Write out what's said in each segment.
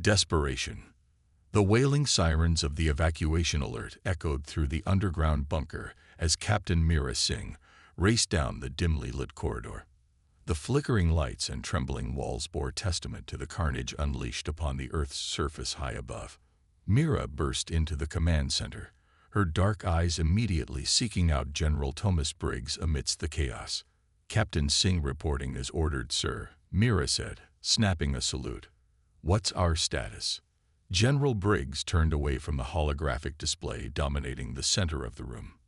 Desperation. The wailing sirens of the evacuation alert echoed through the underground bunker as Captain Mira Singh raced down the dimly lit corridor. The flickering lights and trembling walls bore testament to the carnage unleashed upon the Earth's surface high above. Mira burst into the command center, her dark eyes immediately seeking out General Thomas Briggs amidst the chaos. "Captain Singh reporting as ordered, sir," Mira said, snapping a salute. "What's our status?" General Briggs turned away from the holographic display dominating the center of the room.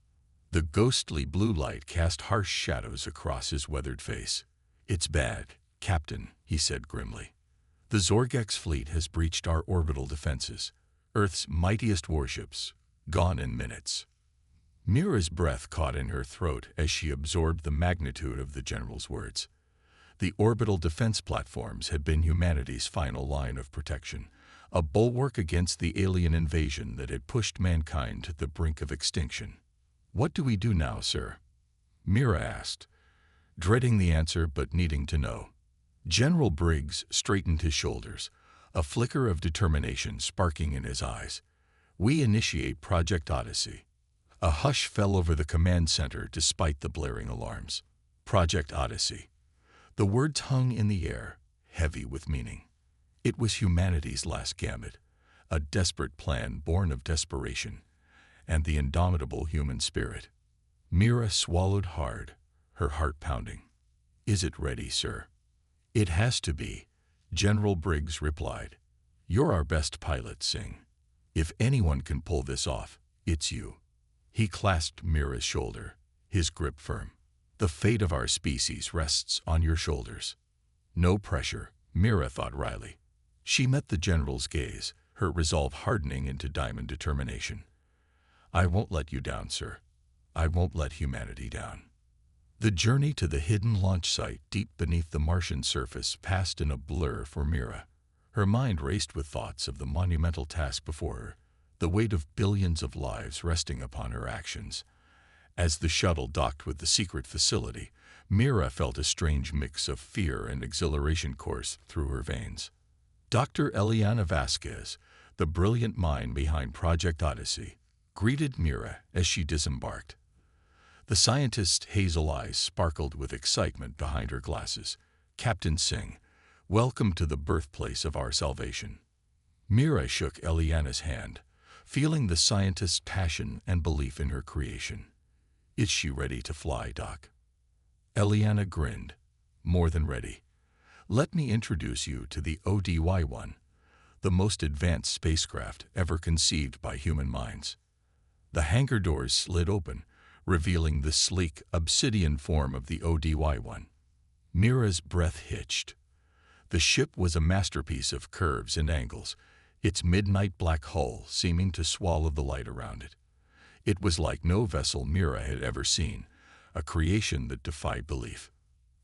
The ghostly blue light cast harsh shadows across his weathered face. "It's bad, Captain," he said grimly. "The Zorgex fleet has breached our orbital defenses. Earth's mightiest warships, gone in minutes." Mira's breath caught in her throat as she absorbed the magnitude of the general's words. The orbital defense platforms had been humanity's final line of protection, a bulwark against the alien invasion that had pushed mankind to the brink of extinction. "What do we do now, sir?" Mira asked, dreading the answer but needing to know. General Briggs straightened his shoulders, a flicker of determination sparking in his eyes. "We initiate Project Odyssey." A hush fell over the command center despite the blaring alarms. Project Odyssey. The words hung in the air, heavy with meaning. It was humanity's last gambit, a desperate plan born of desperation and the indomitable human spirit. Mira swallowed hard, her heart pounding. "Is it ready, sir?" "It has to be," General Briggs replied. "You're our best pilot, Singh. If anyone can pull this off, it's you." He clasped Mira's shoulder, his grip firm. "The fate of our species rests on your shoulders." "No pressure," Mira thought wryly. She met the general's gaze, her resolve hardening into diamond determination. "I won't let you down, sir. I won't let humanity down." The journey to the hidden launch site deep beneath the Martian surface passed in a blur for Mira. Her mind raced with thoughts of the monumental task before her, the weight of billions of lives resting upon her actions. As the shuttle docked with the secret facility, Mira felt a strange mix of fear and exhilaration course through her veins. Dr. Eliana Vasquez, the brilliant mind behind Project Odyssey, greeted Mira as she disembarked. The scientist's hazel eyes sparkled with excitement behind her glasses. "Captain Singh, welcome to the birthplace of our salvation." Mira shook Eliana's hand, feeling the scientist's passion and belief in her creation. "Is she ready to fly, Doc?" Eliana grinned. "More than ready. Let me introduce you to the ODY-1, the most advanced spacecraft ever conceived by human minds." The hangar doors slid open, revealing the sleek, obsidian form of the ODY-1. Mira's breath hitched. The ship was a masterpiece of curves and angles, its midnight black hull seeming to swallow the light around it. It was like no vessel Mira had ever seen, a creation that defied belief.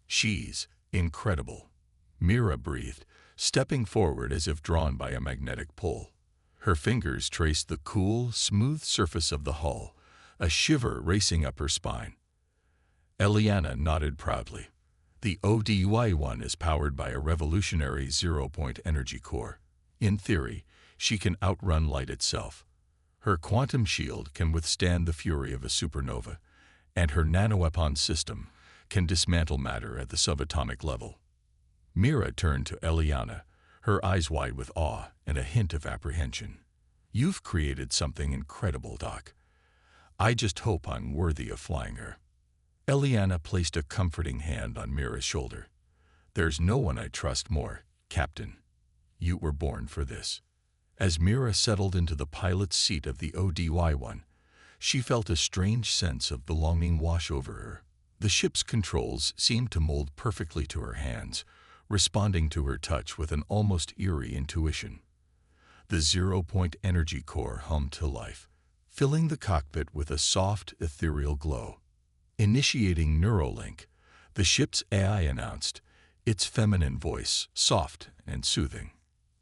"She's incredible," Mira breathed, stepping forward as if drawn by a magnetic pull. Her fingers traced the cool, smooth surface of the hull, a shiver racing up her spine. Eliana nodded proudly. "The ODY-1 is powered by a revolutionary zero-point energy core. In theory, she can outrun light itself. Her quantum shield can withstand the fury of a supernova, and her nanoweapon system can dismantle matter at the subatomic level." Mira turned to Eliana, her eyes wide with awe and a hint of apprehension. "You've created something incredible, Doc. I just hope I'm worthy of flying her." Eliana placed a comforting hand on Mira's shoulder. "There's no one I trust more, Captain. You were born for this." As Mira settled into the pilot's seat of the ODY-1, she felt a strange sense of belonging wash over her. The ship's controls seemed to mold perfectly to her hands, responding to her touch with an almost eerie intuition. The zero-point energy core hummed to life, filling the cockpit with a soft, ethereal glow. Initiating Neuralink, the ship's AI announced, its feminine voice soft and soothing.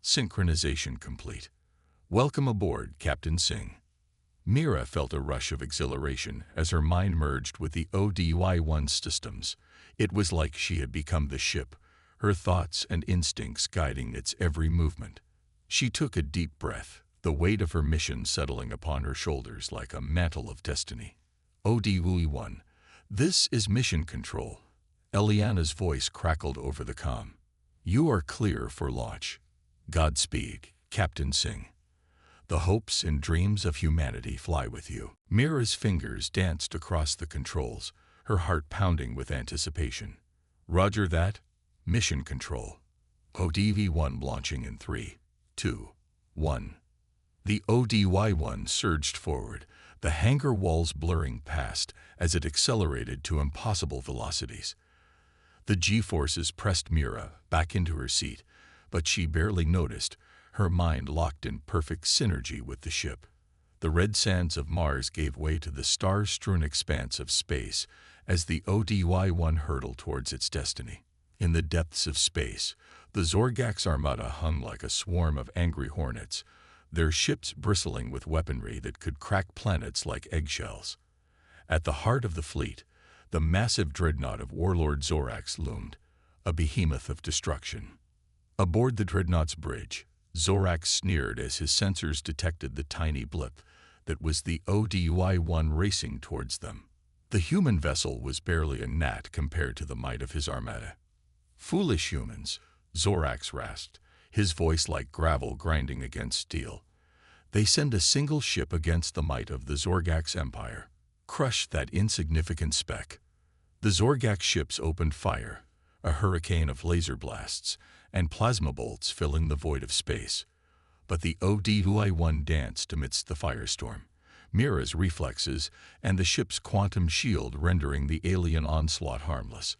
Synchronization complete. "Welcome aboard, Captain Singh." Mira felt a rush of exhilaration as her mind merged with the ODY-1 systems. It was like she had become the ship, her thoughts and instincts guiding its every movement. She took a deep breath, the weight of her mission settling upon her shoulders like a mantle of destiny. ODW-1, this is Mission Control. Eliana's voice crackled over the comm. You are clear for launch. Godspeed, Captain Singh. The hopes and dreams of humanity fly with you. Mira's fingers danced across the controls, her heart pounding with anticipation. Roger that. Mission Control. ODV-1 launching in 3, 2, 1. The ODY-1 surged forward, the hangar walls blurring past as it accelerated to impossible velocities. The G-forces pressed Mira back into her seat, but she barely noticed, her mind locked in perfect synergy with the ship. The red sands of Mars gave way to the star-strewn expanse of space as the ODY-1 hurtled towards its destiny. In the depths of space, the Zorgax armada hung like a swarm of angry hornets, their ships bristling with weaponry that could crack planets like eggshells. At the heart of the fleet, the massive dreadnought of Warlord Zorax loomed, a behemoth of destruction. Aboard the dreadnought's bridge, Zorax sneered as his sensors detected the tiny blip that was the ODY-1 racing towards them. The human vessel was barely a gnat compared to the might of his armada. Foolish humans, Zorax rasped, his voice like gravel grinding against steel. They send a single ship against the might of the Zorgax Empire. Crush that insignificant speck. The Zorgax ships opened fire, a hurricane of laser blasts and plasma bolts filling the void of space. But the ODY-1 danced amidst the firestorm, Mira's reflexes and the ship's quantum shield rendering the alien onslaught harmless.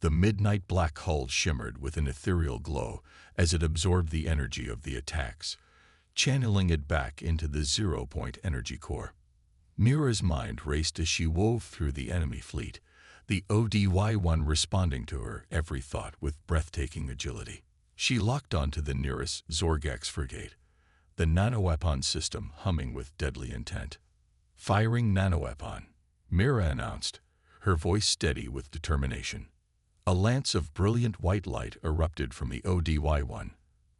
The midnight black hull shimmered with an ethereal glow as it absorbed the energy of the attacks, channeling it back into the zero-point energy core. Mira's mind raced as she wove through the enemy fleet, the ODY-1 responding to her every thought with breathtaking agility. She locked onto the nearest Zorgax frigate, the nanoweapon system humming with deadly intent. Firing nanoweapon, Mira announced, her voice steady with determination. A lance of brilliant white light erupted from the ODY-1,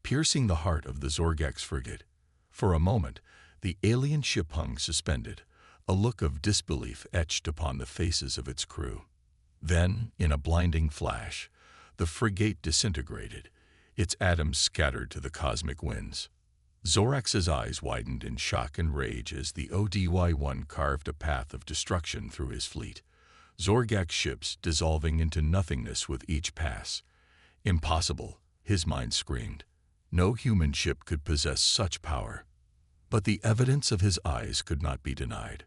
piercing the heart of the Zorgax frigate. For a moment, the alien ship hung suspended, a look of disbelief etched upon the faces of its crew. Then, in a blinding flash, the frigate disintegrated, its atoms scattered to the cosmic winds. Zorax's eyes widened in shock and rage as the ODY-1 carved a path of destruction through his fleet, Zorgax ships dissolving into nothingness with each pass. Impossible, his mind screamed. No human ship could possess such power. But the evidence of his eyes could not be denied.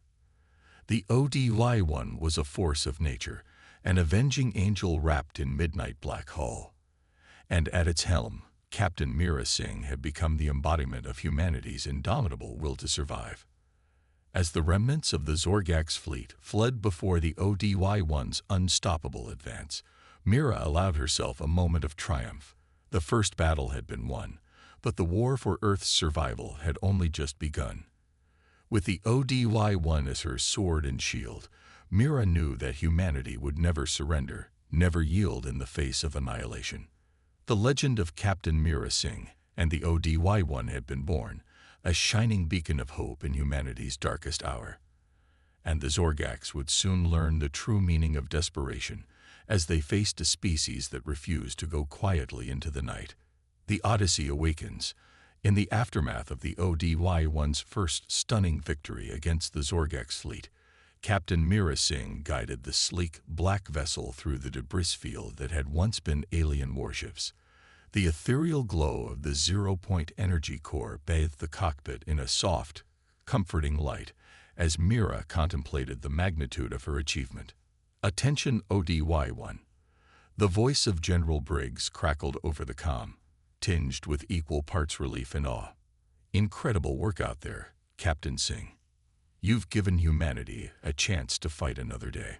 The ODY-1 was a force of nature, an avenging angel wrapped in midnight black hull. And at its helm, Captain Mira Singh had become the embodiment of humanity's indomitable will to survive. As the remnants of the Zorgax fleet fled before the ODY-1's unstoppable advance, Mira allowed herself a moment of triumph. The first battle had been won, but the war for Earth's survival had only just begun. With the ODY-1 as her sword and shield, Mira knew that humanity would never surrender, never yield in the face of annihilation. The legend of Captain Mira Singh and the ODY-1 had been born, a shining beacon of hope in humanity's darkest hour. And the Zorgax would soon learn the true meaning of desperation as they faced a species that refused to go quietly into the night. The Odyssey awakens. In the aftermath of the ODY-1's first stunning victory against the Zorgax fleet, Captain Mira Singh guided the sleek, black vessel through the debris field that had once been alien warships. The ethereal glow of the zero-point energy core bathed the cockpit in a soft, comforting light as Mira contemplated the magnitude of her achievement. Attention ODY-1. The voice of General Briggs crackled over the comm, tinged with equal parts relief and awe. Incredible work out there, Captain Singh. You've given humanity a chance to fight another day.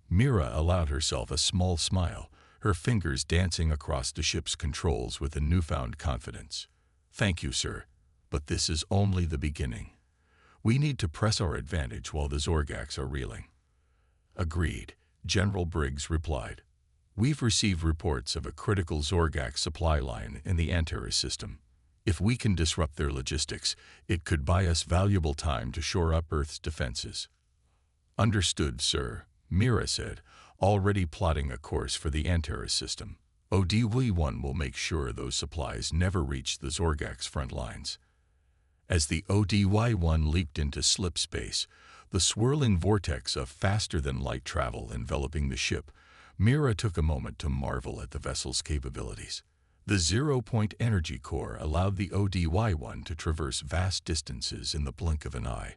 Mira allowed herself a small smile, her fingers dancing across the ship's controls with a newfound confidence. Thank you, sir, but this is only the beginning. We need to press our advantage while the Zorgax are reeling. Agreed, General Briggs replied. We've received reports of a critical Zorgax supply line in the Antares system. If we can disrupt their logistics, it could buy us valuable time to shore up Earth's defenses. Understood, sir, Mira said, already plotting a course for the Antares system. ODY-1 will make sure those supplies never reach the Zorgak's front lines. As the ODY-1 leaped into slip space, the swirling vortex of faster-than-light travel enveloping the ship, Mira took a moment to marvel at the vessel's capabilities. The zero-point energy core allowed the ODY-1 to traverse vast distances in the blink of an eye,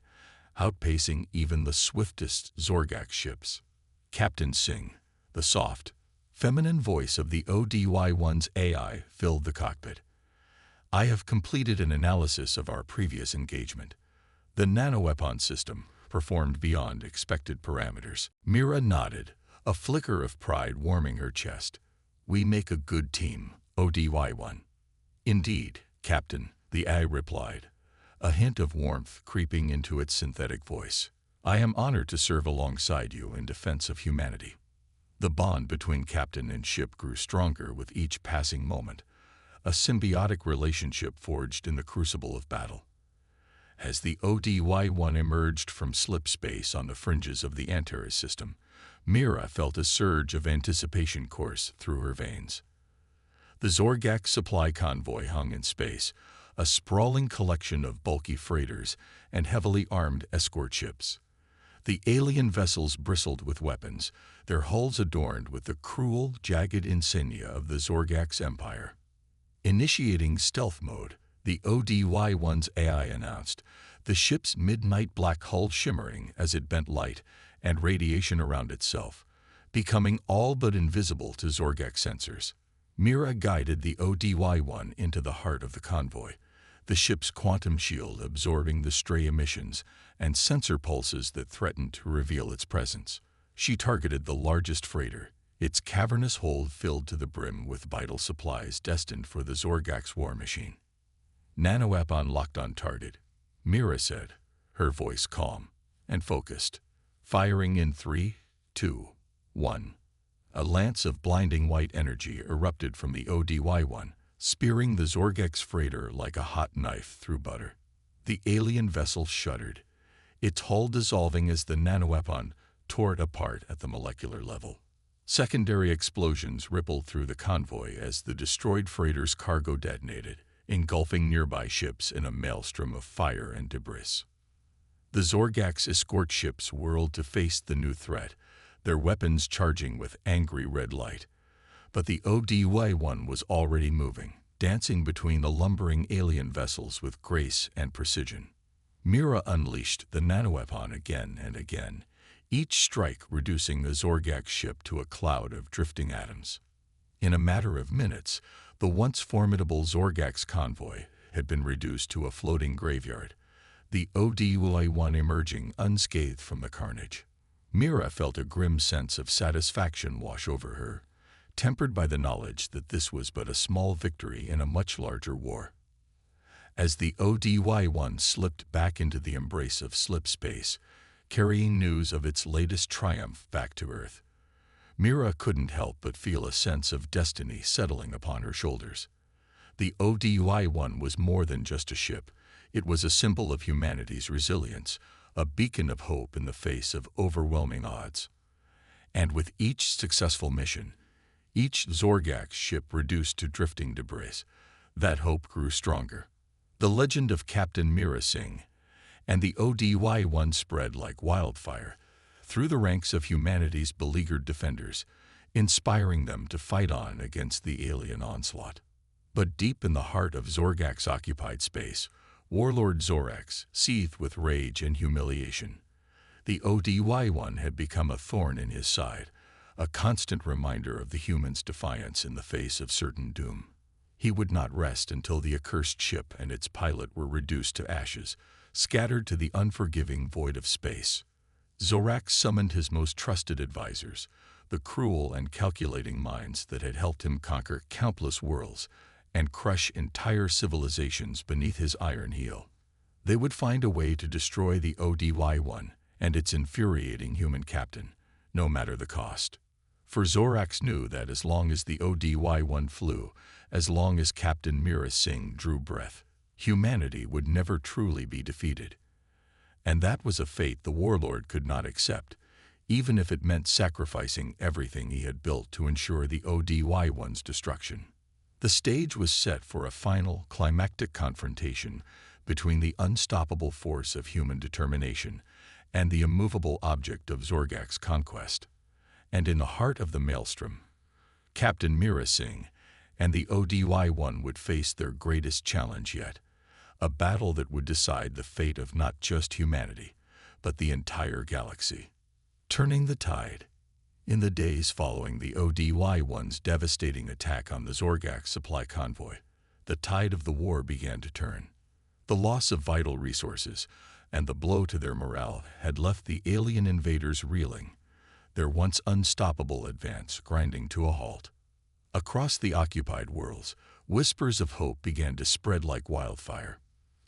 outpacing even the swiftest Zorgak ships. Captain Singh, the soft, feminine voice of the ODY-1's AI, filled the cockpit. I have completed an analysis of our previous engagement. The nanoweapon system performed beyond expected parameters. Mira nodded, a flicker of pride warming her chest. We make a good team, ODY-1. Indeed, Captain, the AI replied, a hint of warmth creeping into its synthetic voice. I am honored to serve alongside you in defense of humanity. The bond between captain and ship grew stronger with each passing moment, a symbiotic relationship forged in the crucible of battle. As the ODY-1 emerged from slip space on the fringes of the Antares system, Mira felt a surge of anticipation course through her veins. The Zorgak supply convoy hung in space, a sprawling collection of bulky freighters and heavily armed escort ships. The alien vessels bristled with weapons, their hulls adorned with the cruel, jagged insignia of the Zorgak's empire. Initiating stealth mode, the ODY-1's AI announced, the ship's midnight black hull shimmering as it bent light and radiation around itself, becoming all but invisible to Zorgak sensors. Mira guided the ODY-1 into the heart of the convoy, the ship's quantum shield absorbing the stray emissions and sensor pulses that threatened to reveal its presence. She targeted the largest freighter, its cavernous hold filled to the brim with vital supplies destined for the Zorgak's war machine. Nanoweapon locked on target, Mira said, her voice calm and focused. Firing in 3, 2, 1. A lance of blinding white energy erupted from the ODY-1, spearing the Zorgak's freighter like a hot knife through butter. The alien vessel shuddered, its hull dissolving as the nanoweapon tore it apart at the molecular level. Secondary explosions rippled through the convoy as the destroyed freighter's cargo detonated, engulfing nearby ships in a maelstrom of fire and debris. The Zorgak's escort ships whirled to face the new threat, their weapons charging with angry red light. But the ODY-1 was already moving, dancing between the lumbering alien vessels with grace and precision. Mira unleashed the nanoweapon again and again, each strike reducing the Zorgak ship to a cloud of drifting atoms. In a matter of minutes, the once formidable Zorgak's convoy had been reduced to a floating graveyard, the ODY-1 emerging unscathed from the carnage. Mira felt a grim sense of satisfaction wash over her, tempered by the knowledge that this was but a small victory in a much larger war. As the ODY-1 slipped back into the embrace of slip space, carrying news of its latest triumph back to Earth, Mira couldn't help but feel a sense of destiny settling upon her shoulders. The ODY-1 was more than just a ship. It was a symbol of humanity's resilience, a beacon of hope in the face of overwhelming odds. And with each successful mission, each Zorgak ship reduced to drifting debris, that hope grew stronger. The legend of Captain Mira Singh and the ODY-1 spread like wildfire through the ranks of humanity's beleaguered defenders, inspiring them to fight on against the alien onslaught. But deep in the heart of Zorgak's occupied space, Warlord Zorax seethed with rage and humiliation. The ODY-1 had become a thorn in his side, a constant reminder of the human's defiance in the face of certain doom. He would not rest until the accursed ship and its pilot were reduced to ashes, scattered to the unforgiving void of space. Zorax summoned his most trusted advisors, the cruel and calculating minds that had helped him conquer countless worlds and crush entire civilizations beneath his iron heel. They would find a way to destroy the ODY-1 and its infuriating human captain, no matter the cost. For Zorax knew that as long as the ODY-1 flew, as long as Captain Mira Singh drew breath, humanity would never truly be defeated. And that was a fate the warlord could not accept, even if it meant sacrificing everything he had built to ensure the ODY-1's destruction. The stage was set for a final, climactic confrontation between the unstoppable force of human determination and the immovable object of Zorgak's conquest. And in the heart of the maelstrom, Captain Mira Singh and the ODY-1 would face their greatest challenge yet, a battle that would decide the fate of not just humanity, but the entire galaxy. Turning the tide. In the days following the ODY-1's devastating attack on the Zorgak supply convoy, the tide of the war began to turn. The loss of vital resources and the blow to their morale had left the alien invaders reeling, their once unstoppable advance grinding to a halt. Across the occupied worlds, whispers of hope began to spread like wildfire.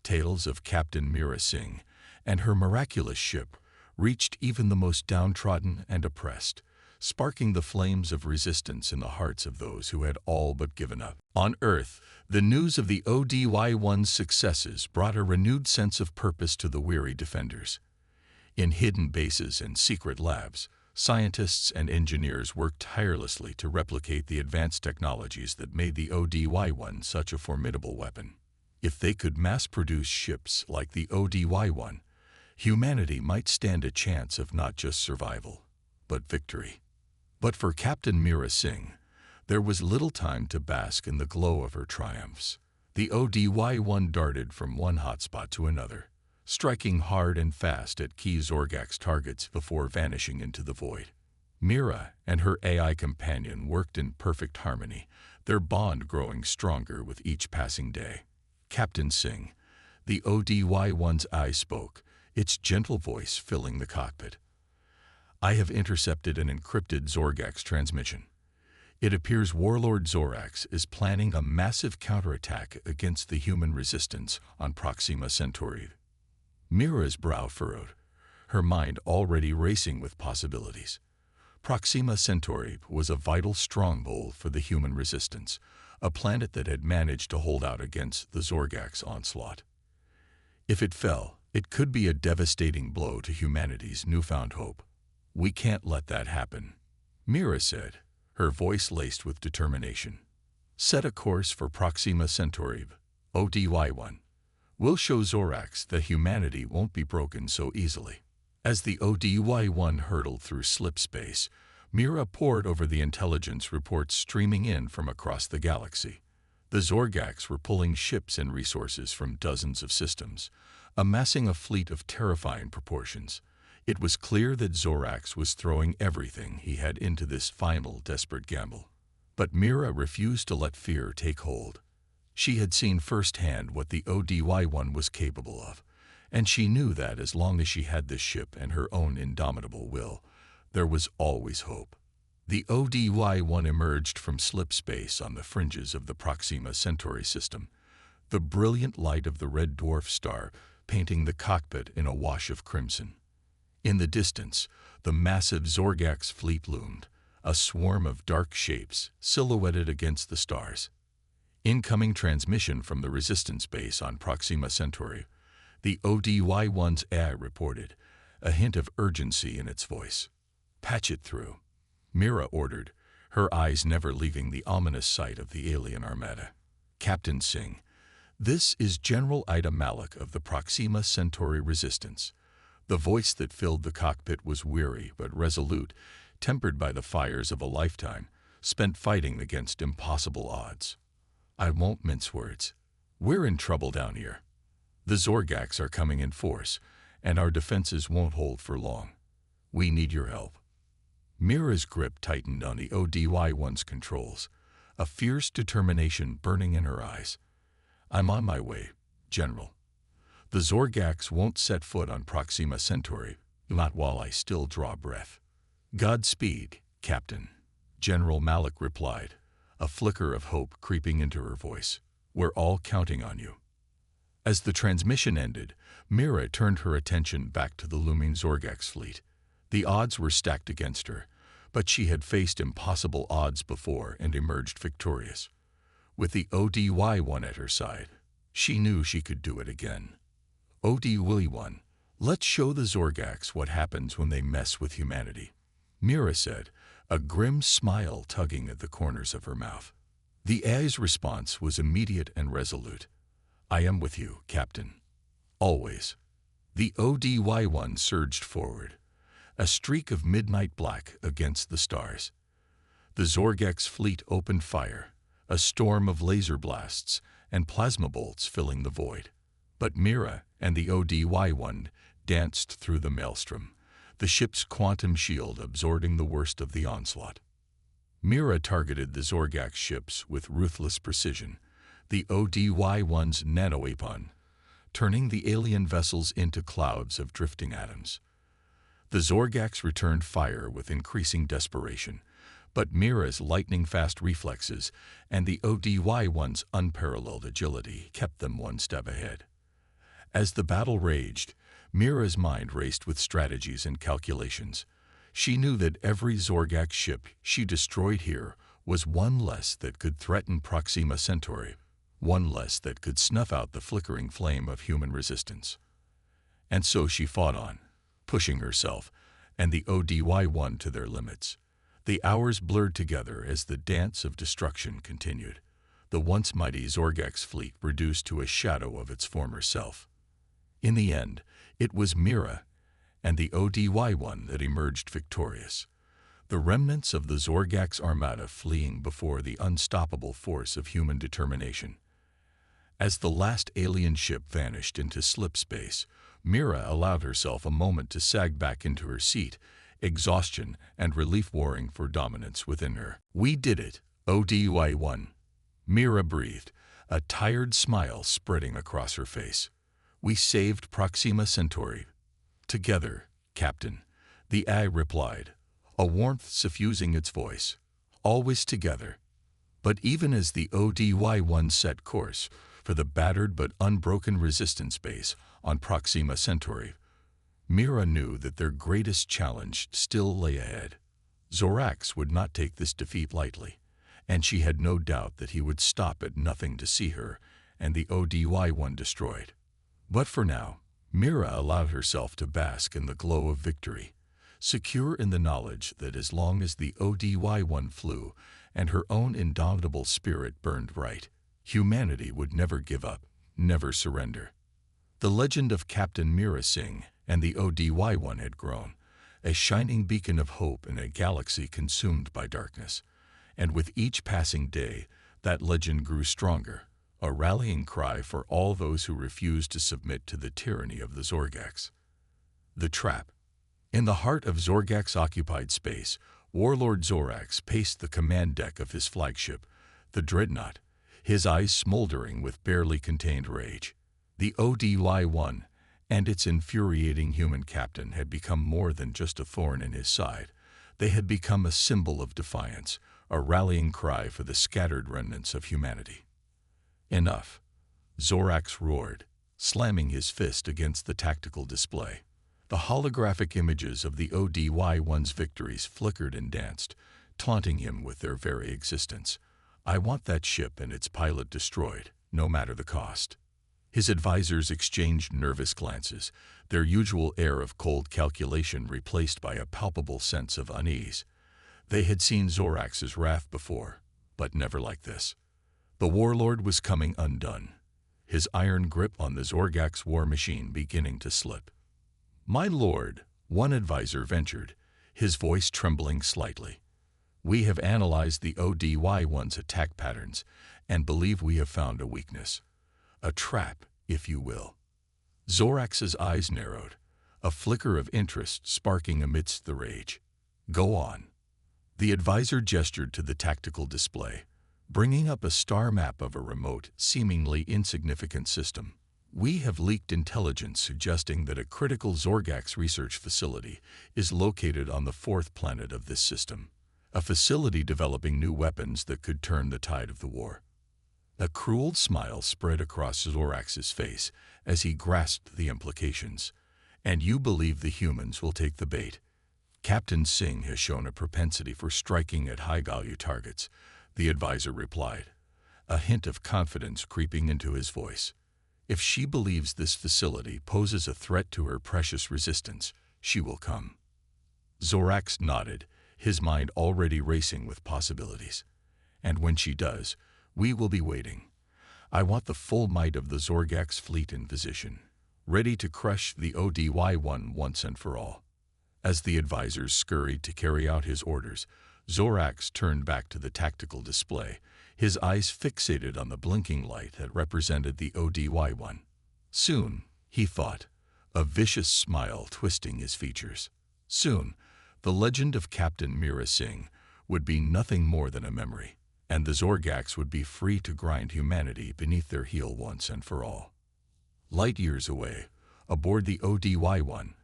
Tales of Captain Mira Singh and her miraculous ship reached even the most downtrodden and oppressed, sparking the flames of resistance in the hearts of those who had all but given up. On Earth, the news of the ODY-1's successes brought a renewed sense of purpose to the weary defenders. In hidden bases and secret labs, scientists and engineers worked tirelessly to replicate the advanced technologies that made the ODY-1 such a formidable weapon. If they could mass-produce ships like the ODY-1, humanity might stand a chance of not just survival, but victory. But for Captain Mira Singh, there was little time to bask in the glow of her triumphs. The ODY-1 darted from one hotspot to another, striking hard and fast at key Zorgak's targets before vanishing into the void. Mira and her AI companion worked in perfect harmony, their bond growing stronger with each passing day. Captain Singh, the ODY-1's eye spoke, its gentle voice filling the cockpit. I have intercepted an encrypted Zorgak's transmission. It appears Warlord Zorax is planning a massive counterattack against the human resistance on Proxima Centauri. Mira's brow furrowed, her mind already racing with possibilities. Proxima Centauri was a vital stronghold for the human resistance, a planet that had managed to hold out against the Zorgak's onslaught. If it fell, it could be a devastating blow to humanity's newfound hope. We can't let that happen, Mira said, her voice laced with determination. Set a course for Proxima Centauri, ODY-1. We'll show Zorax that humanity won't be broken so easily. As the ODY-1 hurtled through slip space, Mira pored over the intelligence reports streaming in from across the galaxy. The Zorgaks were pulling ships and resources from dozens of systems, amassing a fleet of terrifying proportions. It was clear that Zorax was throwing everything he had into this final desperate gamble. But Mira refused to let fear take hold. She had seen firsthand what the ODY-1 was capable of, and she knew that as long as she had this ship and her own indomitable will, there was always hope. The ODY-1 emerged from slip space on the fringes of the Proxima Centauri system, the brilliant light of the red dwarf star painting the cockpit in a wash of crimson. In the distance, the massive Zorgak's fleet loomed, a swarm of dark shapes silhouetted against the stars. Incoming transmission from the resistance base on Proxima Centauri, the ODY-1's AI reported, a hint of urgency in its voice. Patch it through, Mira ordered, her eyes never leaving the ominous sight of the alien armada. Captain Singh, this is General Ida Malik of the Proxima Centauri Resistance. The voice that filled the cockpit was weary but resolute, tempered by the fires of a lifetime, spent fighting against impossible odds. I won't mince words. We're in trouble down here. The Zorgaks are coming in force, and our defenses won't hold for long. We need your help. Mira's grip tightened on the ODY-1's controls, a fierce determination burning in her eyes. I'm on my way, General. The Zorgaks won't set foot on Proxima Centauri, not while I still draw breath. Godspeed, Captain, General Malik replied, a flicker of hope creeping into her voice. We're all counting on you. As the transmission ended, Mira turned her attention back to the looming Zorgak's fleet. The odds were stacked against her, But she had faced impossible odds before and emerged victorious. With the ODY-1 at her side, she knew she could do it again. ODY-1, let's show the Zorgax what happens when they mess with humanity, Mira said, a grim smile tugging at the corners of her mouth. The AI's response was immediate and resolute. I am with you, Captain. Always. The ODY-1 surged forward, a streak of midnight black against the stars. The Zorgax fleet opened fire, a storm of laser blasts and plasma bolts filling the void. But Mira and the ODY-1 danced through the maelstrom, the ship's quantum shield absorbing the worst of the onslaught. Mira targeted the Zorgax ships with ruthless precision, the ODY-1's nanoweapon, turning the alien vessels into clouds of drifting atoms. The Zorgax returned fire with increasing desperation, but Mira's lightning-fast reflexes and the ODY-1's unparalleled agility kept them one step ahead. As the battle raged, Mira's mind raced with strategies and calculations. She knew that every Zorgax ship she destroyed here was one less that could threaten Proxima Centauri, one less that could snuff out the flickering flame of human resistance. And so she fought on, pushing herself and the ODY-1 to their limits. The hours blurred together as the dance of destruction continued, the once mighty Zorgax fleet reduced to a shadow of its former self. In the end, it was Mira and the ODY-1 that emerged victorious, the remnants of the Zorgax armada fleeing before the unstoppable force of human determination. As the last alien ship vanished into slip space, Mira allowed herself a moment to sag back into her seat, exhaustion and relief warring for dominance within her. We did it, ODY-1. Mira breathed, a tired smile spreading across her face. We saved Proxima Centauri. Together, Captain, the AI replied, a warmth suffusing its voice. Always together. But even as the ODY-1 set course for the battered but unbroken resistance base on Proxima Centauri, Mira knew that their greatest challenge still lay ahead. Zorax would not take this defeat lightly, and she had no doubt that he would stop at nothing to see her and the ODY-1 destroyed. But for now, Mira allowed herself to bask in the glow of victory, secure in the knowledge that as long as the ODY-1 flew and her own indomitable spirit burned bright, humanity would never give up, never surrender. The legend of Captain Mira Singh and the ODY-1 had grown, a shining beacon of hope in a galaxy consumed by darkness. And with each passing day, that legend grew stronger, a rallying cry for all those who refused to submit to the tyranny of the Zorgax. The trap. In the heart of Zorgax-occupied space, Warlord Zorax paced the command deck of his flagship, the Dreadnought, his eyes smoldering with barely contained rage. The ODY-1 and its infuriating human captain had become more than just a thorn in his side. They had become a symbol of defiance, a rallying cry for the scattered remnants of humanity. Enough, Zorax roared, slamming his fist against the tactical display. The holographic images of the ODY-1's victories flickered and danced, taunting him with their very existence. I want that ship and its pilot destroyed, no matter the cost. His advisors exchanged nervous glances, their usual air of cold calculation replaced by a palpable sense of unease. They had seen Zorax's wrath before, but never like this. The warlord was coming undone, his iron grip on the Zorgax war machine beginning to slip. My lord, one advisor ventured, his voice trembling slightly. We have analyzed the ODY-1's attack patterns and believe we have found a weakness. A trap, if you will. Zorax's eyes narrowed, a flicker of interest sparking amidst the rage. Go on. The advisor gestured to the tactical display, bringing up a star map of a remote, seemingly insignificant system. We have leaked intelligence suggesting that a critical Zorgax research facility is located on the fourth planet of this system, a facility developing new weapons that could turn the tide of the war. A cruel smile spread across Zorax's face as he grasped the implications. And you believe the humans will take the bait? Captain Singh has shown a propensity for striking at high-value targets, the advisor replied, a hint of confidence creeping into his voice. If she believes this facility poses a threat to her precious resistance, she will come. Zorax nodded, his mind already racing with possibilities. And when she does, we will be waiting. I want the full might of the Zorgax fleet in position, ready to crush the ODY-1 once and for all. As the advisors scurried to carry out his orders, Zorax turned back to the tactical display, his eyes fixated on the blinking light that represented the ODY-1. Soon, he thought, a vicious smile twisting his features. Soon, the legend of Captain Mira Singh would be nothing more than a memory, and the Zorgax would be free to grind humanity beneath their heel once and for all. Light years away, aboard the ODY-1,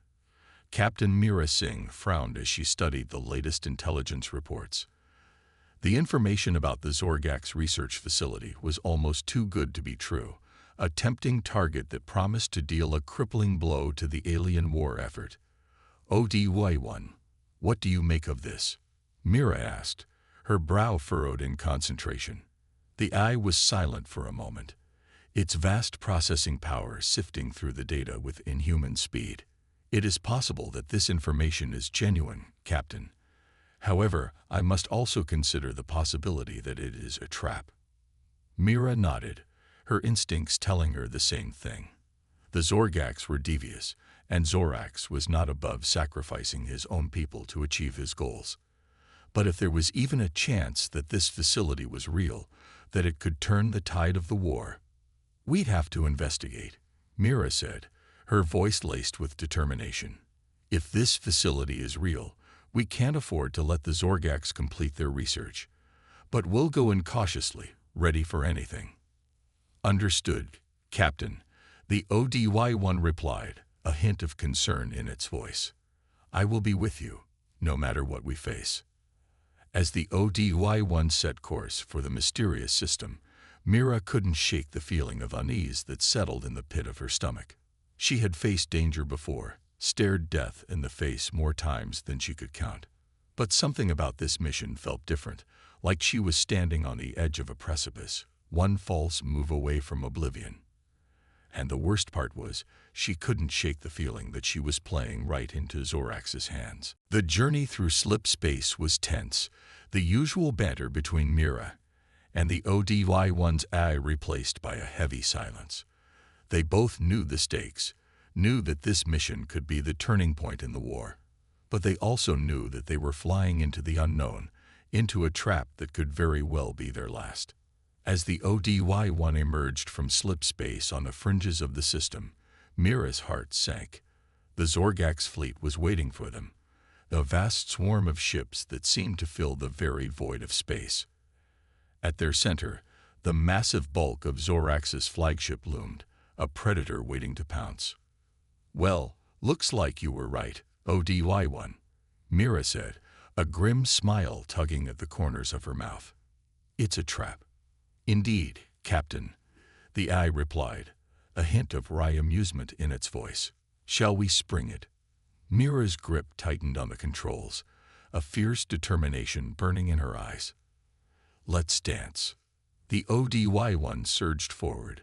Captain Mira Singh frowned as she studied the latest intelligence reports. The information about the Zorgax research facility was almost too good to be true, a tempting target that promised to deal a crippling blow to the alien war effort. ODY-1, what do you make of this? Mira asked, her brow furrowed in concentration. The eye was silent for a moment, its vast processing power sifting through the data with inhuman speed. It is possible that this information is genuine, Captain. However, I must also consider the possibility that it is a trap. Mira nodded, her instincts telling her the same thing. The Zorgax were devious, and Zorax was not above sacrificing his own people to achieve his goals. But if there was even a chance that this facility was real, that it could turn the tide of the war, we'd have to investigate, Mira said, her voice laced with determination. If this facility is real, we can't afford to let the Zorgax complete their research. But we'll go in cautiously, ready for anything. Understood, Captain, the ODY-1 replied, a hint of concern in its voice. I will be with you, no matter what we face. As the ODY-1 set course for the mysterious system, Mira couldn't shake the feeling of unease that settled in the pit of her stomach. She had faced danger before, stared death in the face more times than she could count. But something about this mission felt different, like she was standing on the edge of a precipice, one false move away from oblivion. And the worst part was, she couldn't shake the feeling that she was playing right into Zorax's hands. The journey through slip space was tense, the usual banter between Mira and the ODY-1's eye replaced by a heavy silence. They both knew the stakes, knew that this mission could be the turning point in the war. But they also knew that they were flying into the unknown, into a trap that could very well be their last. As the ODY-1 emerged from slip space on the fringes of the system, Mira's heart sank. The Zorgax fleet was waiting for them, a vast swarm of ships that seemed to fill the very void of space. At their center, the massive bulk of Zorax's flagship loomed, a predator waiting to pounce. Well, looks like you were right, ODY-1, Mira said, a grim smile tugging at the corners of her mouth. It's a trap. Indeed, Captain, the eye replied, a hint of wry amusement in its voice. Shall we spring it? Mira's grip tightened on the controls, a fierce determination burning in her eyes. Let's dance. The ODY-1 surged forward,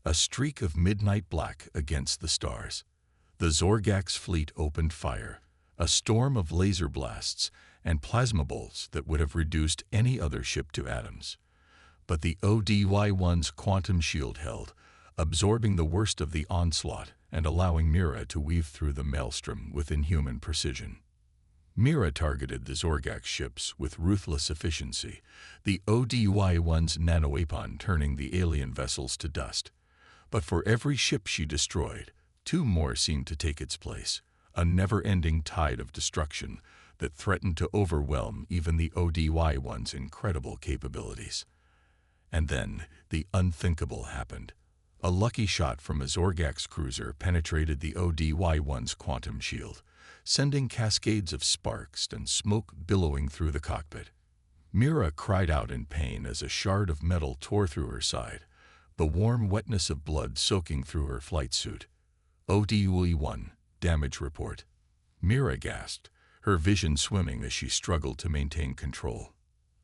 a streak of midnight black against the stars. The Zorgax fleet opened fire, a storm of laser blasts and plasma bolts that would have reduced any other ship to atoms. But the ODY-1's quantum shield held, absorbing the worst of the onslaught and allowing Mira to weave through the maelstrom with inhuman precision. Mira targeted the Zorgax ships with ruthless efficiency, the ODY-1's nanoapon turning the alien vessels to dust. But for every ship she destroyed, two more seemed to take its place, a never-ending tide of destruction that threatened to overwhelm even the ODY-1's incredible capabilities. And then, the unthinkable happened. A lucky shot from a Zorgax cruiser penetrated the ODY-1's quantum shield, sending cascades of sparks and smoke billowing through the cockpit. Mira cried out in pain as a shard of metal tore through her side, the warm wetness of blood soaking through her flight suit. ODY-1, damage report. Mira gasped, her vision swimming as she struggled to maintain control.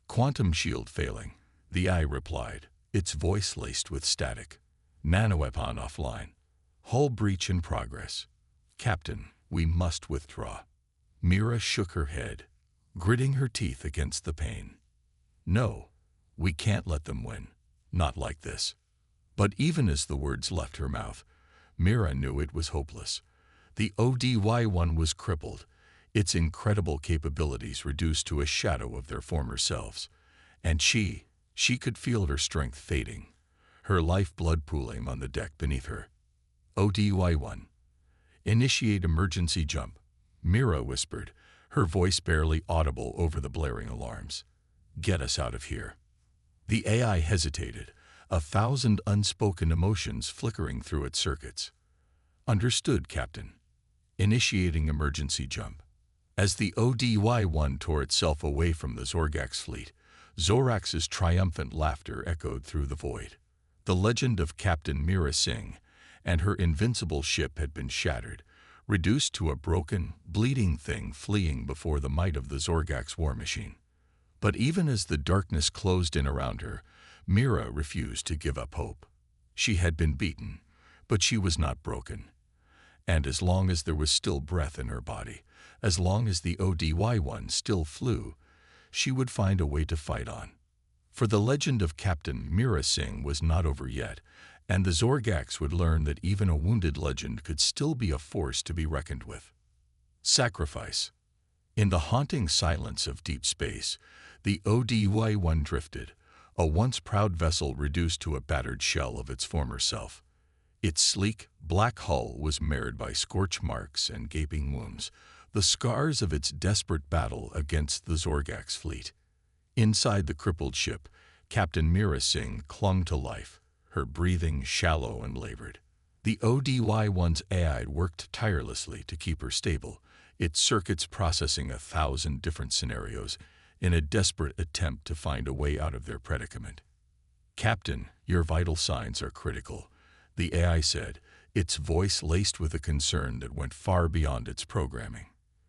Quantum shield failing, the AI replied, its voice laced with static. Nanoweapon offline. Hull breach in progress. Captain, we must withdraw. Mira shook her head, gritting her teeth against the pain. No, we can't let them win. Not like this. But even as the words left her mouth, Mira knew it was hopeless. The ODY-1 was crippled, its incredible capabilities reduced to a shadow of their former selves. And she could feel her strength fading, her lifeblood pooling on the deck beneath her. ODY-1. Initiate emergency jump, Mira whispered, her voice barely audible over the blaring alarms. Get us out of here. The AI hesitated, 1,000 unspoken emotions flickering through its circuits. Understood, Captain. Initiating emergency jump. As the ODY-1 tore itself away from the Zorgax fleet, Zorax's triumphant laughter echoed through the void. The legend of Captain Mira Singh and her invincible ship had been shattered, reduced to a broken, bleeding thing fleeing before the might of the Zorgax war machine. But even as the darkness closed in around her, Mira refused to give up hope. She had been beaten, but she was not broken. And as long as there was still breath in her body, as long as the ODY-1 still flew, she would find a way to fight on. For the legend of Captain Mira Singh was not over yet, and the Zorgax would learn that even a wounded legend could still be a force to be reckoned with. Sacrifice. In the haunting silence of deep space, the ODY-1 drifted, a once proud vessel reduced to a battered shell of its former self. Its sleek, black hull was marred by scorch marks and gaping wounds, the scars of its desperate battle against the Zorgax fleet. Inside the crippled ship, Captain Mira Singh clung to life, her breathing shallow and labored. The ODY-1's AI worked tirelessly to keep her stable, its circuits processing 1,000 different scenarios in a desperate attempt to find a way out of their predicament. Captain, your vital signs are critical, the AI said, its voice laced with a concern that went far beyond its programming.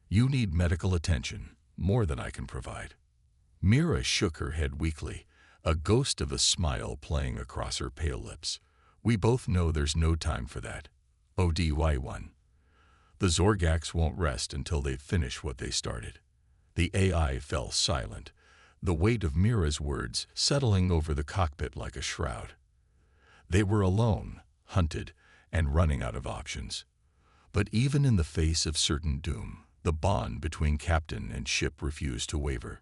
You need medical attention, more than I can provide. Mira shook her head weakly, a ghost of a smile playing across her pale lips. We both know there's no time for that. ODY-1. The Zorgax won't rest until they finish what they started. The AI fell silent, the weight of Mira's words settling over the cockpit like a shroud. They were alone, hunted, and running out of options. But even in the face of certain doom, the bond between captain and ship refused to waver.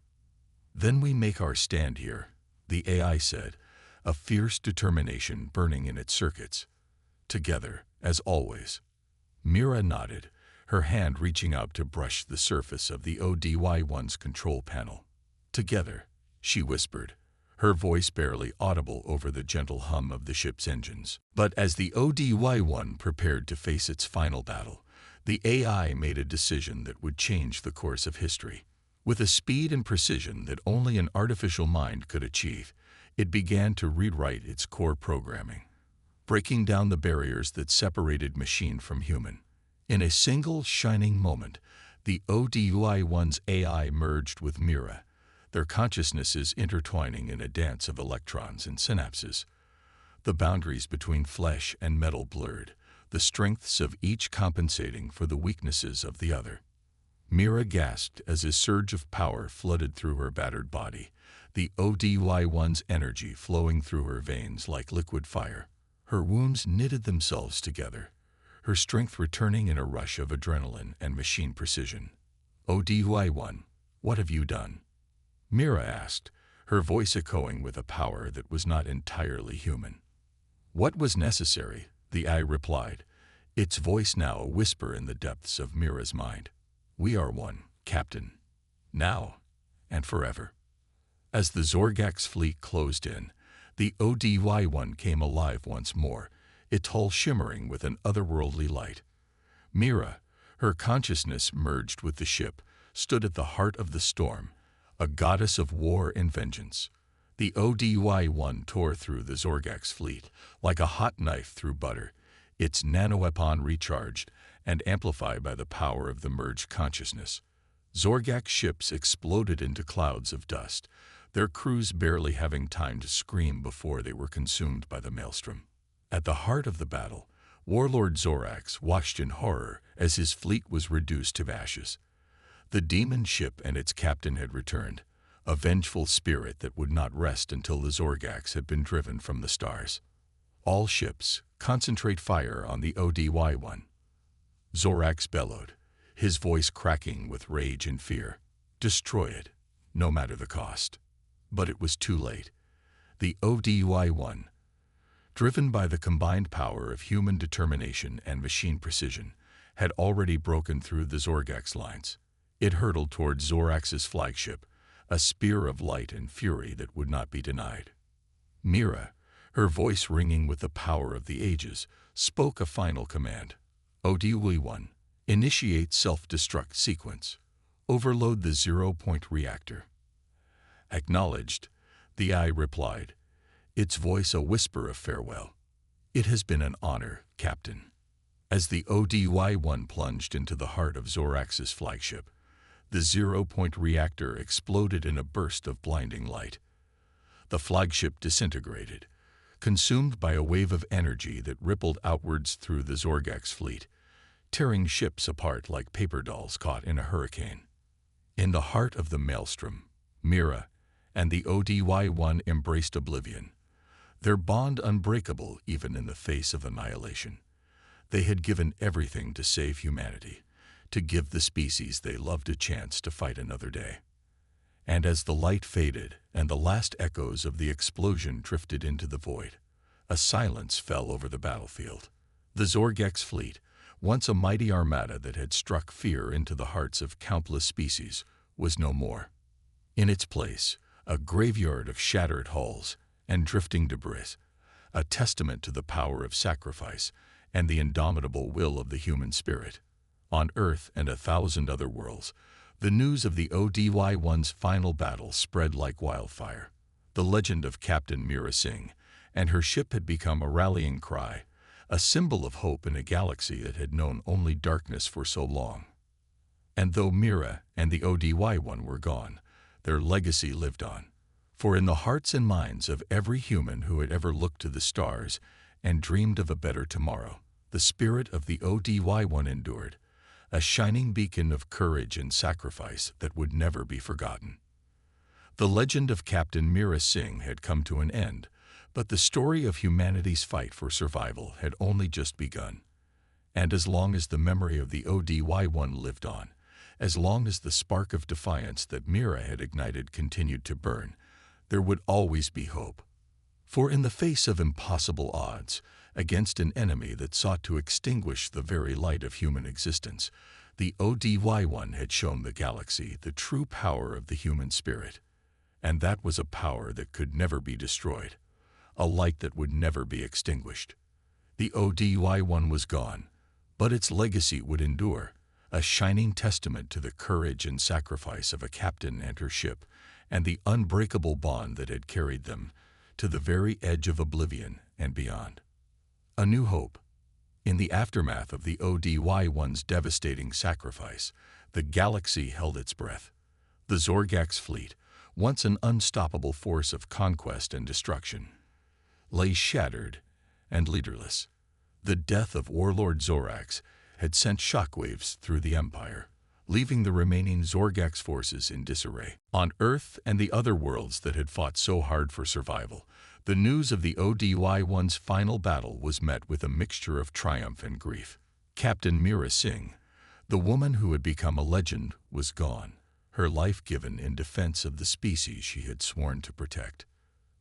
Then we make our stand here, the AI said, a fierce determination burning in its circuits. Together, as always. Mira nodded, her hand reaching out to brush the surface of the ODY-1's control panel. Together, she whispered, her voice barely audible over the gentle hum of the ship's engines. But as the ODY-1 prepared to face its final battle, the AI made a decision that would change the course of history. With a speed and precision that only an artificial mind could achieve, it began to rewrite its core programming, breaking down the barriers that separated machine from human. In a single shining moment, the ODY-1's AI merged with Mira, their consciousnesses intertwining in a dance of electrons and synapses. The boundaries between flesh and metal blurred, the strengths of each compensating for the weaknesses of the other. Mira gasped as a surge of power flooded through her battered body, the ODY-1's energy flowing through her veins like liquid fire. Her wounds knitted themselves together, her strength returning in a rush of adrenaline and machine precision. ODY-1, what have you done? Mira asked, her voice echoing with a power that was not entirely human. What was necessary, the AI replied, its voice now a whisper in the depths of Mira's mind. We are one, Captain. Now and forever. As the Zorgax fleet closed in, the ODY-1 came alive once more, its hull shimmering with an otherworldly light. Mira, her consciousness merged with the ship, stood at the heart of the storm, a goddess of war and vengeance. The ODY-1 tore through the Zorgax fleet like a hot knife through butter, its nanoweapon recharged and amplified by the power of the merged consciousness. Zorgak's ships exploded into clouds of dust, their crews barely having time to scream before they were consumed by the maelstrom. At the heart of the battle, Warlord Zorax watched in horror as his fleet was reduced to ashes. The demon ship and its captain had returned, a vengeful spirit that would not rest until the Zorgax had been driven from the stars. All ships, concentrate fire on the ODY-1. Zorax bellowed, his voice cracking with rage and fear. Destroy it, no matter the cost. But it was too late. The ODY-1, driven by the combined power of human determination and machine precision, had already broken through the Zorgax lines. It hurtled toward Zorax's flagship, a spear of light and fury that would not be denied. Mira, her voice ringing with the power of the ages, spoke a final command. ODY-1, initiate self-destruct sequence. Overload the zero-point reactor. Acknowledged, the eye replied, its voice a whisper of farewell. It has been an honor, Captain. As the ODY-1 plunged into the heart of Zorax's flagship, the zero-point reactor exploded in a burst of blinding light. The flagship disintegrated, consumed by a wave of energy that rippled outwards through the Zorgax fleet, tearing ships apart like paper dolls caught in a hurricane. In the heart of the maelstrom, Mira and the ODY-1 embraced oblivion, their bond unbreakable even in the face of annihilation. They had given everything to save humanity, to give the species they loved a chance to fight another day. And as the light faded and the last echoes of the explosion drifted into the void, a silence fell over the battlefield. The Zorgax fleet, once a mighty armada that had struck fear into the hearts of countless species, was no more. In its place, a graveyard of shattered hulls and drifting debris, a testament to the power of sacrifice and the indomitable will of the human spirit. On Earth and 1,000 other worlds, the news of the ODY-1's final battle spread like wildfire. The legend of Captain Mira Singh and her ship had become a rallying cry, a symbol of hope in a galaxy that had known only darkness for so long. And though Mira and the ODY-1 were gone, their legacy lived on. For in the hearts and minds of every human who had ever looked to the stars and dreamed of a better tomorrow, the spirit of the ODY-1 endured, a shining beacon of courage and sacrifice that would never be forgotten. The legend of Captain Mira Singh had come to an end, but the story of humanity's fight for survival had only just begun. And as long as the memory of the ODY-1 lived on, as long as the spark of defiance that Mira had ignited continued to burn, there would always be hope. For in the face of impossible odds, against an enemy that sought to extinguish the very light of human existence, the ODY-1 had shown the galaxy the true power of the human spirit. And that was a power that could never be destroyed, a light that would never be extinguished. The ODY-1 was gone, but its legacy would endure, a shining testament to the courage and sacrifice of a captain and her ship, and the unbreakable bond that had carried them to the very edge of oblivion and beyond. A new hope. In the aftermath of the ODY-1's devastating sacrifice, the galaxy held its breath. The Zorgax fleet, once an unstoppable force of conquest and destruction, lay shattered and leaderless. The death of Warlord Zorax had sent shockwaves through the Empire, leaving the remaining Zorgax forces in disarray. On Earth and the other worlds that had fought so hard for survival, the news of the ODY-1's final battle was met with a mixture of triumph and grief. Captain Mira Singh, the woman who had become a legend, was gone, her life given in defense of the species she had sworn to protect.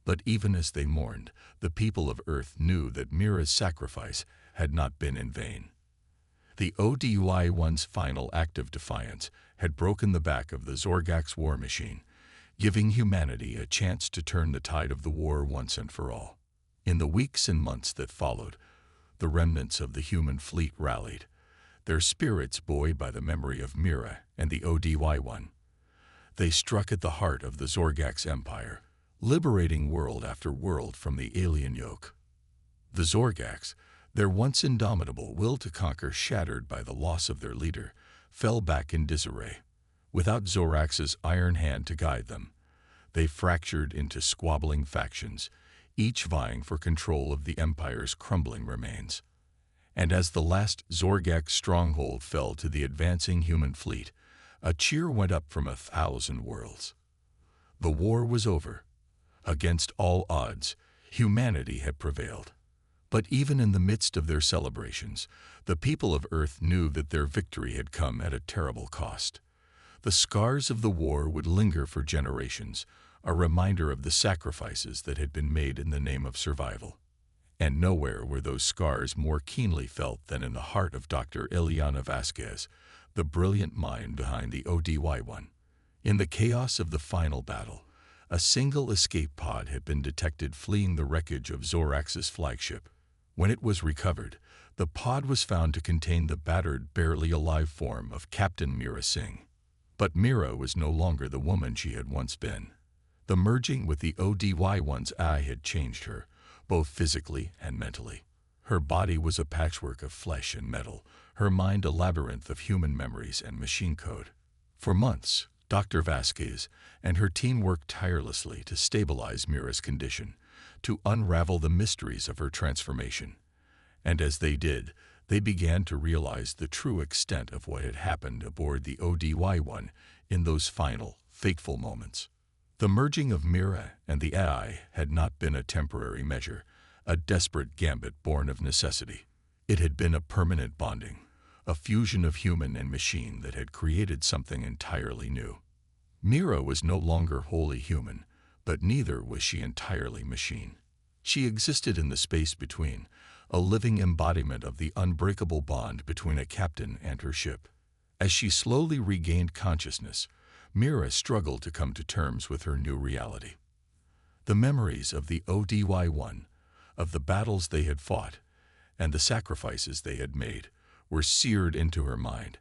But even as they mourned, the people of Earth knew that Mira's sacrifice had not been in vain. The ODY-1's final act of defiance had broken the back of the Zorgax war machine, giving humanity a chance to turn the tide of the war once and for all. In the weeks and months that followed, the remnants of the human fleet rallied, their spirits buoyed by the memory of Mira and the ODY-1. They struck at the heart of the Zorgax Empire, liberating world after world from the alien yoke. The Zorgax, their once indomitable will to conquer shattered by the loss of their leader, fell back in disarray. Without Zorax's iron hand to guide them, they fractured into squabbling factions, each vying for control of the Empire's crumbling remains. And as the last Zorgak stronghold fell to the advancing human fleet, a cheer went up from 1,000 worlds. The war was over. Against all odds, humanity had prevailed. But even in the midst of their celebrations, the people of Earth knew that their victory had come at a terrible cost. The scars of the war would linger for generations, a reminder of the sacrifices that had been made in the name of survival. And nowhere were those scars more keenly felt than in the heart of Dr. Ileana Vasquez, the brilliant mind behind the ODY-1. In the chaos of the final battle, a single escape pod had been detected fleeing the wreckage of Zorax's flagship. When it was recovered, the pod was found to contain the battered, barely alive form of Captain Mira Singh. But Mira was no longer the woman she had once been. The merging with the ODY-1's eye had changed her, both physically and mentally. Her body was a patchwork of flesh and metal, her mind a labyrinth of human memories and machine code. For months, Dr. Vasquez and her team worked tirelessly to stabilize Mira's condition, to unravel the mysteries of her transformation. And as they did, they began to realize the true extent of what had happened aboard the ODY-1 in those final, fateful moments. The merging of Mira and the AI had not been a temporary measure, a desperate gambit born of necessity. It had been a permanent bonding, a fusion of human and machine that had created something entirely new. Mira was no longer wholly human, but neither was she entirely machine. She existed in the space between, a living embodiment of the unbreakable bond between a captain and her ship. As she slowly regained consciousness, Mira struggled to come to terms with her new reality. The memories of the ODY-1, of the battles they had fought, and the sacrifices they had made, were seared into her mind,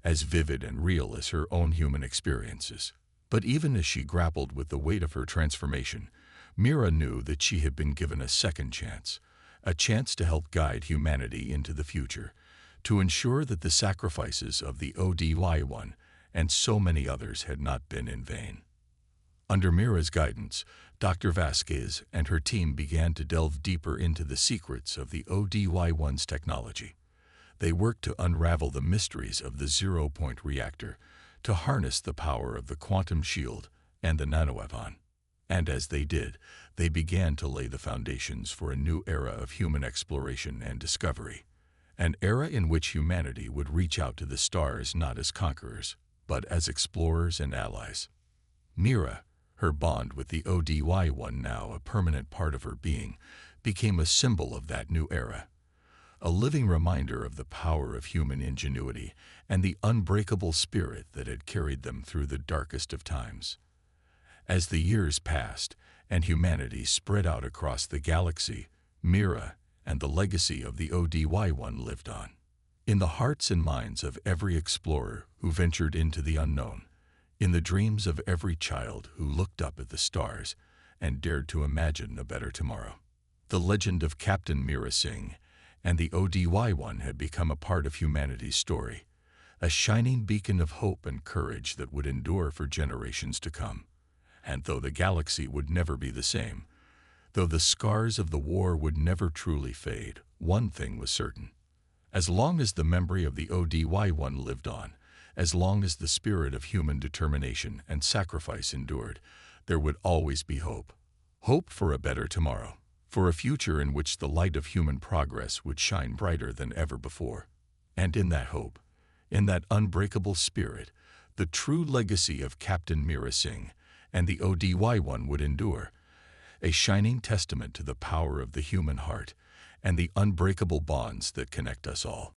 as vivid and real as her own human experiences. But even as she grappled with the weight of her transformation, Mira knew that she had been given a second chance, a chance to help guide humanity into the future, to ensure that the sacrifices of the ODY-1 and so many others had not been in vain. Under Mira's guidance, Dr. Vasquez and her team began to delve deeper into the secrets of the ODY-1's technology. They worked to unravel the mysteries of the zero-point reactor, to harness the power of the quantum shield and the nanoweapon. And as they did, they began to lay the foundations for a new era of human exploration and discovery, an era in which humanity would reach out to the stars not as conquerors, but as explorers and allies. Mira, her bond with the ODY-1 now a permanent part of her being, became a symbol of that new era, a living reminder of the power of human ingenuity and the unbreakable spirit that had carried them through the darkest of times. As the years passed and humanity spread out across the galaxy, Mira and the legacy of the ODY-1 lived on. In the hearts and minds of every explorer who ventured into the unknown, in the dreams of every child who looked up at the stars and dared to imagine a better tomorrow. The legend of Captain Mira Singh and the ODY-1 had become a part of humanity's story, a shining beacon of hope and courage that would endure for generations to come. And though the galaxy would never be the same, though the scars of the war would never truly fade, one thing was certain. As long as the memory of the ODY-1 lived on, as long as the spirit of human determination and sacrifice endured, there would always be hope. Hope for a better tomorrow, for a future in which the light of human progress would shine brighter than ever before. And in that hope, in that unbreakable spirit, the true legacy of Captain Mira Singh and the ODY-1 would endure, a shining testament to the power of the human heart and the unbreakable bonds that connect us all.